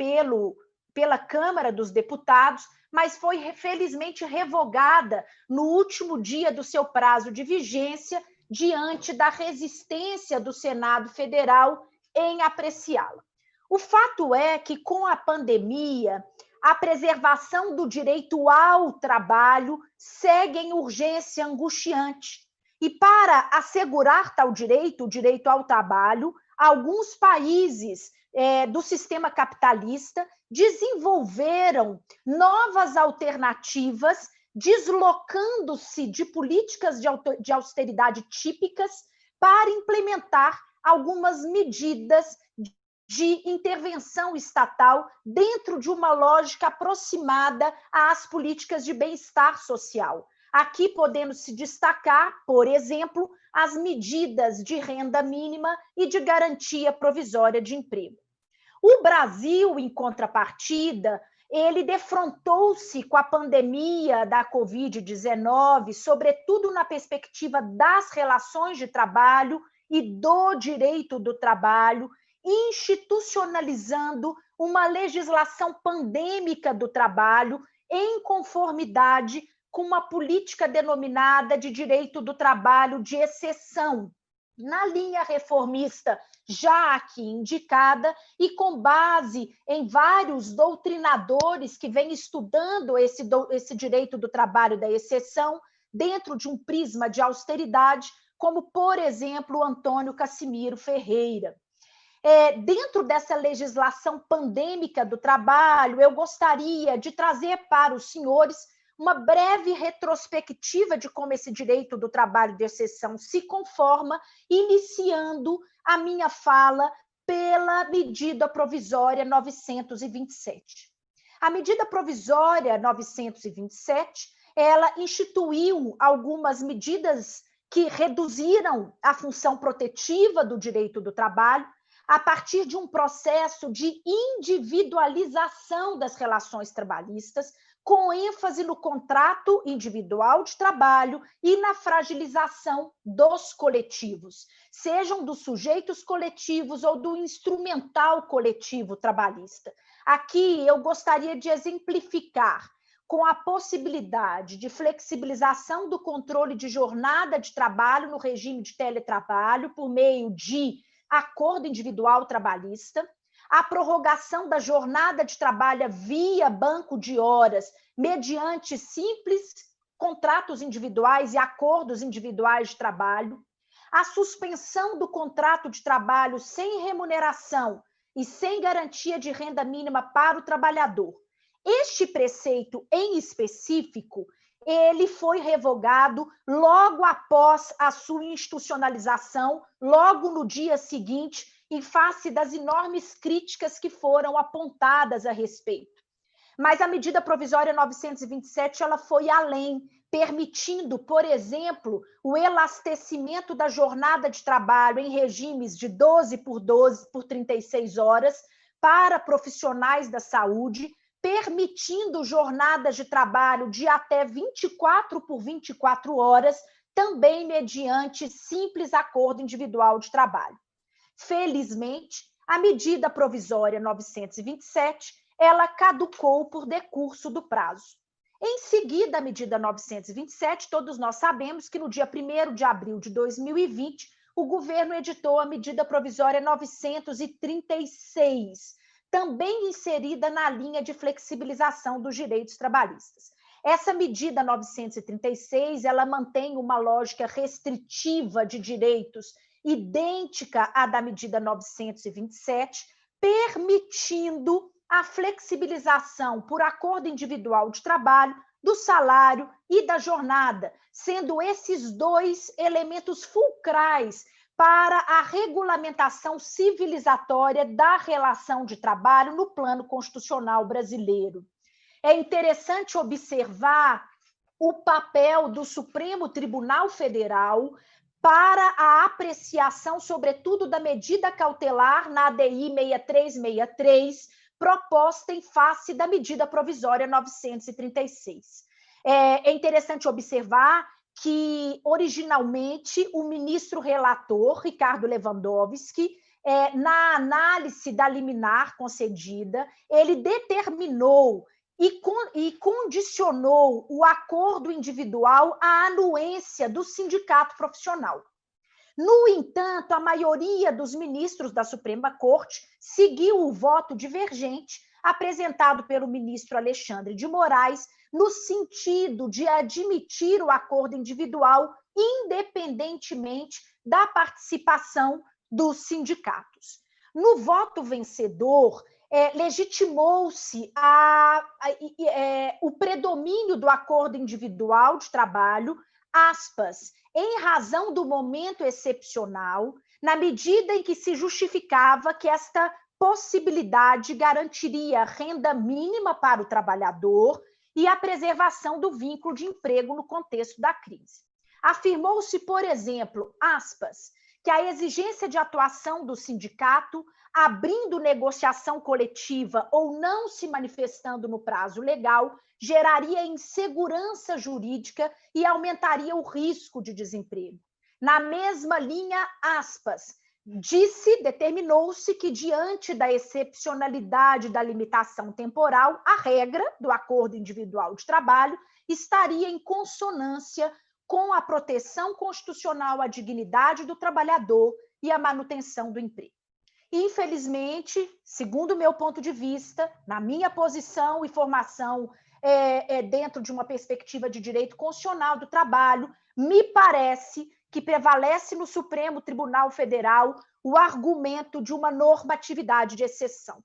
pela Câmara dos Deputados, mas foi felizmente revogada no último dia do seu prazo de vigência, diante da resistência do Senado Federal em apreciá-la. O fato é que, com a pandemia, a preservação do direito ao trabalho segue em urgência angustiante. E para assegurar tal direito, o direito ao trabalho, alguns países do sistema capitalista desenvolveram novas alternativas, deslocando-se de políticas de austeridade típicas para implementar algumas medidas de intervenção estatal dentro de uma lógica aproximada às políticas de bem-estar social. Aqui podemos se destacar, por exemplo, as medidas de renda mínima e de garantia provisória de emprego. O Brasil, em contrapartida, ele defrontou-se com a pandemia da Covid-19, sobretudo na perspectiva das relações de trabalho e do direito do trabalho, institucionalizando uma legislação pandêmica do trabalho em conformidade com uma política denominada de direito do trabalho de exceção, na linha reformista já aqui indicada e com base em vários doutrinadores que vêm estudando esse direito do trabalho da exceção dentro de um prisma de austeridade, como, por exemplo, Antônio Cassimiro Ferreira. Dentro dessa legislação pandêmica do trabalho, eu gostaria de trazer para os senhores uma breve retrospectiva de como esse direito do trabalho de exceção se conforma, iniciando a minha fala pela medida provisória 927. A medida provisória 927, ela instituiu algumas medidas que reduziram a função protetiva do direito do trabalho, a partir de um processo de individualização das relações trabalhistas, com ênfase no contrato individual de trabalho e na fragilização dos coletivos, sejam dos sujeitos coletivos ou do instrumental coletivo trabalhista. Aqui eu gostaria de exemplificar com a possibilidade de flexibilização do controle de jornada de trabalho no regime de teletrabalho por meio de acordo individual trabalhista, a prorrogação da jornada de trabalho via banco de horas, mediante simples contratos individuais e acordos individuais de trabalho, a suspensão do contrato de trabalho sem remuneração e sem garantia de renda mínima para o trabalhador. Este preceito em específico, ele foi revogado logo após a sua institucionalização, logo no dia seguinte, em face das enormes críticas que foram apontadas a respeito. Mas a medida provisória 927 ela foi além, permitindo, por exemplo, o elastecimento da jornada de trabalho em regimes de 12 por 36 horas para profissionais da saúde, permitindo jornadas de trabalho de até 24 por 24 horas, também mediante simples acordo individual de trabalho. Felizmente, a medida provisória 927, ela caducou por decurso do prazo. Em seguida, a medida 927, todos nós sabemos que no dia 1º de abril de 2020, o governo editou a medida provisória 936, também inserida na linha de flexibilização dos direitos trabalhistas. Essa medida 936, ela mantém uma lógica restritiva de direitos idêntica à da medida 927, permitindo a flexibilização por acordo individual de trabalho do salário e da jornada, sendo esses dois elementos fulcrais para a regulamentação civilizatória da relação de trabalho no plano constitucional brasileiro. É interessante observar o papel do Supremo Tribunal Federal para a apreciação, sobretudo, da medida cautelar na ADI 6363, proposta em face da medida provisória 936. É interessante observar que, originalmente, o ministro relator, Ricardo Lewandowski, na análise da liminar concedida, ele determinou e condicionou o acordo individual à anuência do sindicato profissional. No entanto, a maioria dos ministros da Suprema Corte seguiu o voto divergente apresentado pelo ministro Alexandre de Moraes, no sentido de admitir o acordo individual independentemente da participação dos sindicatos. No voto vencedor, legitimou-se o predomínio do acordo individual de trabalho, aspas, em razão do momento excepcional, na medida em que se justificava que esta possibilidade garantiria renda mínima para o trabalhador e a preservação do vínculo de emprego no contexto da crise. Afirmou-se, por exemplo, aspas, que a exigência de atuação do sindicato, abrindo negociação coletiva ou não se manifestando no prazo legal, geraria insegurança jurídica e aumentaria o risco de desemprego. Na mesma linha, aspas, determinou-se que, diante da excepcionalidade da limitação temporal, a regra do acordo individual de trabalho estaria em consonância com a proteção constitucional à dignidade do trabalhador e a manutenção do emprego. Infelizmente, segundo o meu ponto de vista, na minha posição e formação dentro de uma perspectiva de direito constitucional do trabalho, me parece que prevalece no Supremo Tribunal Federal o argumento de uma normatividade de exceção.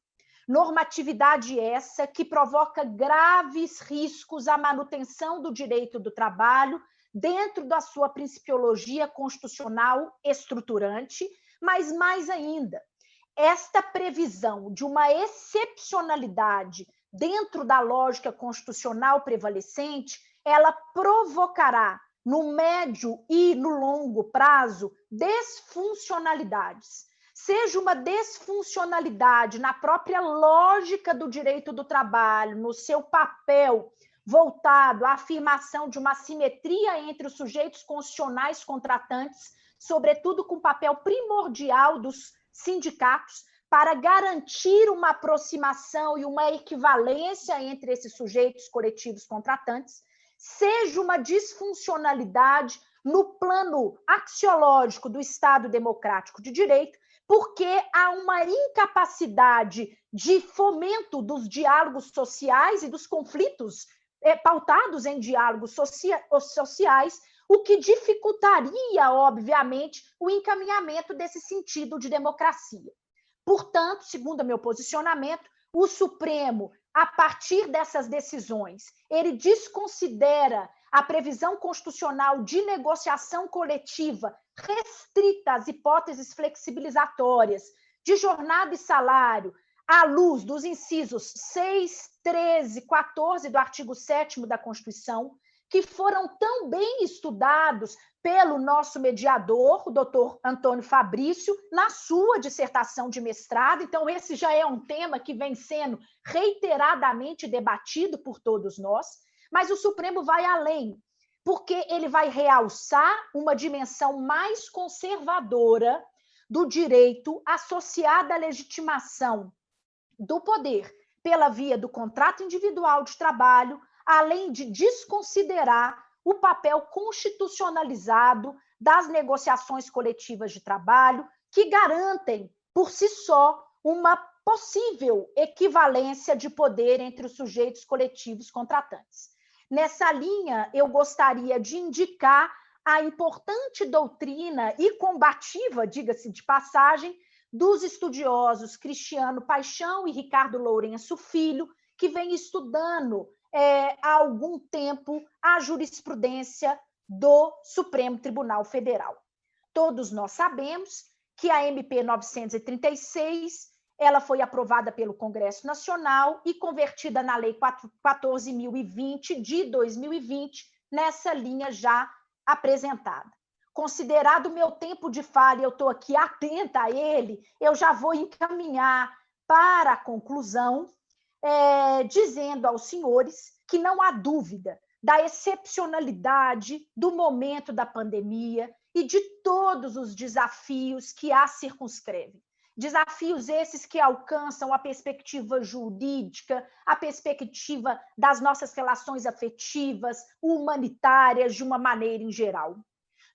Normatividade essa que provoca graves riscos à manutenção do direito do trabalho dentro da sua principiologia constitucional estruturante, mas mais ainda, esta previsão de uma excepcionalidade dentro da lógica constitucional prevalecente, ela provocará no médio e no longo prazo desfuncionalidades. Seja uma desfuncionalidade na própria lógica do direito do trabalho, no seu papel voltado à afirmação de uma simetria entre os sujeitos constitucionais contratantes, sobretudo com o papel primordial dos sindicatos, para garantir uma aproximação e uma equivalência entre esses sujeitos coletivos contratantes, seja uma disfuncionalidade no plano axiológico do Estado democrático de direito, porque há uma incapacidade de fomento dos diálogos sociais e dos conflitos pautados em diálogos sociais, o que dificultaria, obviamente, o encaminhamento desse sentido de democracia. Portanto, segundo o meu posicionamento, o Supremo, a partir dessas decisões, ele desconsidera a previsão constitucional de negociação coletiva restrita às hipóteses flexibilizatórias de jornada e salário, à luz dos incisos 6, 13, 14 do artigo 7º da Constituição, que foram tão bem estudados pelo nosso mediador, o doutor Antônio Fabrício, na sua dissertação de mestrado. Então, esse já é um tema que vem sendo reiteradamente debatido por todos nós, mas o Supremo vai além, porque ele vai realçar uma dimensão mais conservadora do direito associada à legitimação do poder pela via do contrato individual de trabalho, além de desconsiderar o papel constitucionalizado das negociações coletivas de trabalho, que garantem, por si só, uma possível equivalência de poder entre os sujeitos coletivos contratantes. Nessa linha, eu gostaria de indicar a importante doutrina e combativa, diga-se de passagem, dos estudiosos Cristiano Paixão e Ricardo Lourenço Filho, que vem estudando há algum tempo a jurisprudência do Supremo Tribunal Federal. Todos nós sabemos que a MP 936 ela foi aprovada pelo Congresso Nacional e convertida na Lei 14.020 de 2020, nessa linha já apresentada. Considerado o meu tempo de fala, eu estou aqui atenta a ele, eu já vou encaminhar para a conclusão, dizendo aos senhores que não há dúvida da excepcionalidade do momento da pandemia e de todos os desafios que a circunscrevem. Desafios esses que alcançam a perspectiva jurídica, a perspectiva das nossas relações afetivas, humanitárias, de uma maneira em geral.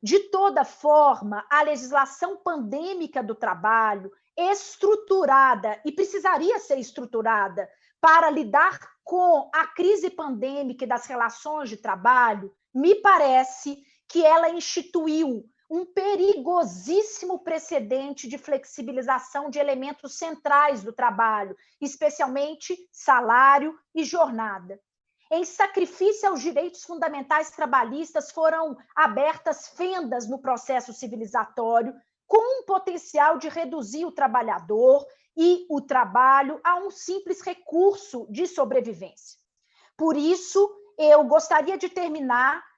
De toda forma, a legislação pandêmica do trabalho, estruturada, e precisaria ser estruturada, para lidar com a crise pandêmica e das relações de trabalho, me parece que ela instituiu um perigosíssimo precedente de flexibilização de elementos centrais do trabalho, especialmente salário e jornada. Em sacrifício aos direitos fundamentais trabalhistas, foram abertas fendas no processo civilizatório, com um potencial de reduzir o trabalhador e o trabalho a um simples recurso de sobrevivência. Por isso, eu gostaria de terminar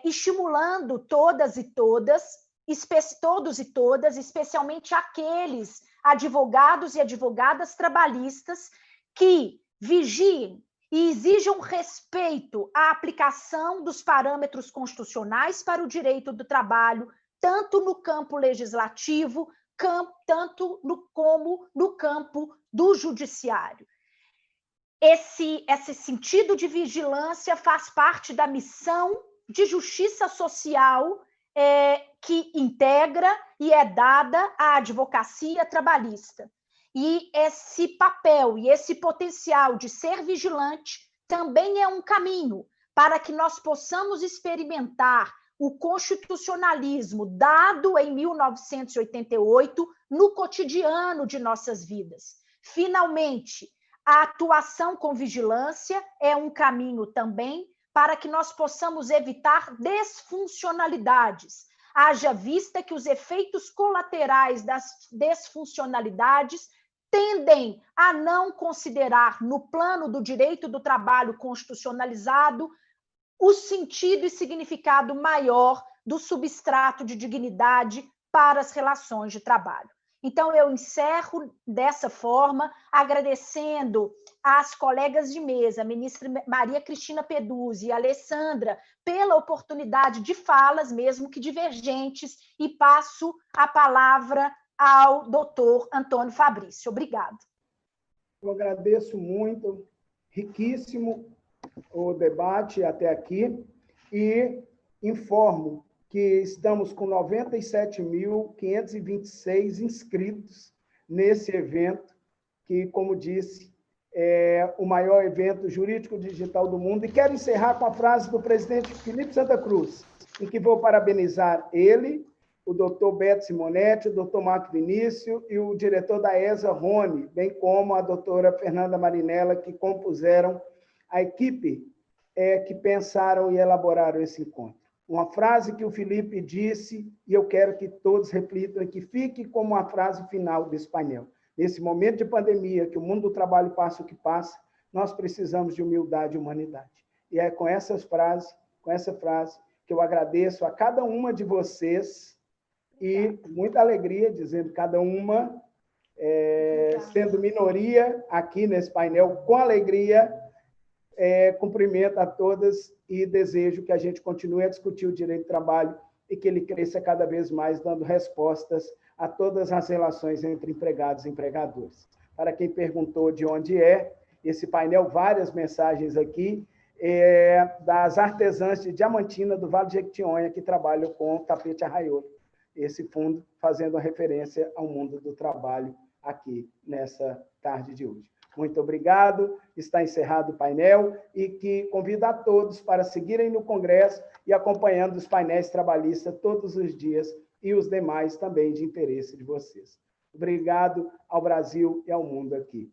estimulando todos e todas, especialmente aqueles advogados e advogadas trabalhistas que vigiem e exijam respeito à aplicação dos parâmetros constitucionais para o direito do trabalho, tanto no campo legislativo, como no campo do judiciário. Esse sentido de vigilância faz parte da missão de justiça social que integra e é dada à advocacia trabalhista. E esse papel e esse potencial de ser vigilante também é um caminho para que nós possamos experimentar o constitucionalismo dado em 1988 no cotidiano de nossas vidas. Finalmente, a atuação com vigilância é um caminho também para que nós possamos evitar desfuncionalidades, haja vista que os efeitos colaterais das desfuncionalidades tendem a não considerar no plano do direito do trabalho constitucionalizado o sentido e significado maior do substrato de dignidade para as relações de trabalho. Então, eu encerro dessa forma, agradecendo às colegas de mesa, a ministra Maria Cristina Peduzzi e a Alessandra, pela oportunidade de falas, mesmo que divergentes, e passo a palavra ao doutor Antônio Fabrício. Obrigado.
Eu agradeço muito, riquíssimo o debate até aqui, e informo que estamos com 97.526 inscritos nesse evento, que, como disse, é o maior evento jurídico digital do mundo. E quero encerrar com a frase do presidente Felipe Santa Cruz, em que vou parabenizar ele, o doutor Beto Simonetti, o doutor Marco Vinícius e o diretor da ESA, Rony, bem como a doutora Fernanda Marinella, que compuseram a equipe que pensaram e elaboraram esse encontro. Uma frase que o Felipe disse, e eu quero que todos reflitam, e que fique como a frase final desse painel. Nesse momento de pandemia, que o mundo do trabalho passa o que passa, nós precisamos de humildade e humanidade. E é com essa frase que eu agradeço a cada uma de vocês, e muita alegria, dizendo cada uma, sendo minoria aqui nesse painel, com alegria, cumprimento a todas e desejo que a gente continue a discutir o direito do trabalho e que ele cresça cada vez mais, dando respostas a todas as relações entre empregados e empregadores. Para quem perguntou de onde esse painel, várias mensagens aqui, das artesãs de Diamantina, do Vale de Jequitinhonha, que trabalham com tapete arraiolo. Esse fundo fazendo referência ao mundo do trabalho aqui nessa tarde de hoje. Muito obrigado, está encerrado o painel, e que convido a todos para seguirem no Congresso e acompanhando os painéis trabalhistas todos os dias e os demais também de interesse de vocês. Obrigado ao Brasil e ao mundo aqui.